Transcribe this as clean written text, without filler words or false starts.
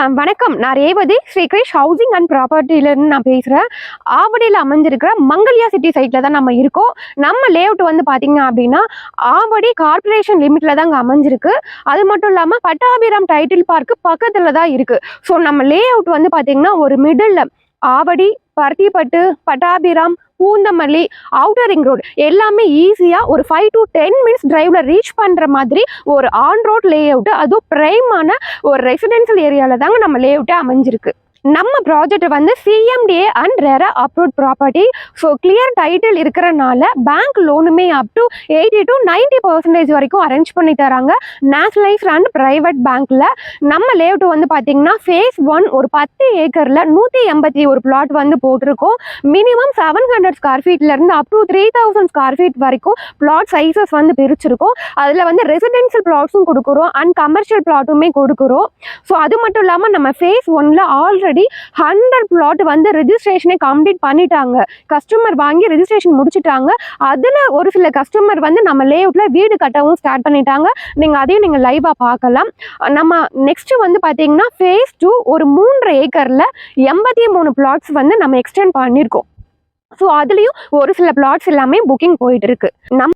வணக்கம். நான் Revathi Sri Girish housing and ப்ராப்பர்ட்டிலேருந்து நான் பேசுகிறேன். ஆவடியில் அமைஞ்சிருக்கிற மங்கல்யா சிட்டி சைட்டில் தான் நம்ம இருக்கோம். நம்ம லேஅவுட் வந்து பார்த்தீங்க அப்படின்னா ஆவடி கார்ப்பரேஷன் லிமிட்டில் தான் அங்கே அமைஞ்சிருக்கு. அது மட்டும் இல்லாமல் பட்டாபிராம் டைட்டில் பார்க்கு பக்கத்தில் தான் இருக்குது. ஸோ நம்ம லேஅவுட் வந்து பார்த்தீங்கன்னா ஒரு middle Avadi, Paruthipattu, Pattabiram, Poonamallee, outer ring road எல்லாமே ஈஸியாக ஒரு 5 to 10 மினிட்ஸ் டிரைவில் ரீச் பண்ணுற மாதிரி ஒரு ஆன் ரோட் லேஅவுட்டு, அதுவும் பிரைமான ஒரு ரெசிடென்ஷியல் ஏரியாவில் தாங்க நம்ம லேஅவுட்டே அமைஞ்சிருக்கு. நம்ம ப்ராஜெக்ட் வந்து CMDA and RERA approved property. So clear title இருக்கிறனால பேங்க் லோனுமே அப் டு 80 to 90% வரைக்கும் அரேஞ்ச் பண்ணி தராங்க நேஷனலைஸ்ட் அண்ட் ப்ரைவேட் பேங்க்கில். நம்ம லேஅவுட் வந்து பார்த்தீங்கன்னா ஃபேஸ் 1 ஒரு 10 ஏக்கரில் 181 பிளாட் வந்து போட்டிருக்கோம். மினிமம் 700 ஸ்கொயர் ஃபீட்லேருந்து அப் டு 3000 ஸ்கொயர் ஃபீட் வரைக்கும் பிளாட் சைஸஸ் வந்து பிரிச்சிருக்கோம். அதில் வந்து ரெசிடென்ஷியல் பிளாட்ஸும் கொடுக்குறோம் அண்ட் கமர்ஷியல் பிளாட்டுமே கொடுக்குறோம். ஸோ அது மட்டும் இல்லாமல் நம்ம ஃபேஸ் 1ல் ஆல்ரெடி 100 பிளாட் வந்து ரெஜிஸ்ட்ரேஷனே கம்ப்ளீட் பண்ணிட்டாங்க. கஸ்டமர் வாங்கி ரெஜிஸ்ட்ரேஷன் முடிச்சுட்டாங்க. அதில் ஒரு சில கஸ்டமர் வந்து நம்ம லேஅவுட்ல வீடு கட்டவும் ஸ்டார்ட் பண்ணிட்டாங்க. அதையும் நீங்கள் லைவாக பார்க்கலாம். நம்ம நெக்ஸ்ட் வந்து பார்த்தீங்கன்னா ஃபேஸ் 2 ஒரு 3 ஏக்கரில் 83 பிளாட்ஸ் வந்து நம்ம எக்ஸ்டெண்ட் பண்ணியிருக்கோம். ஸோ அதுலேயும் ஒரு சில பிளாட்ஸ் எல்லாமே புக்கிங் போயிட்டு இருக்கு.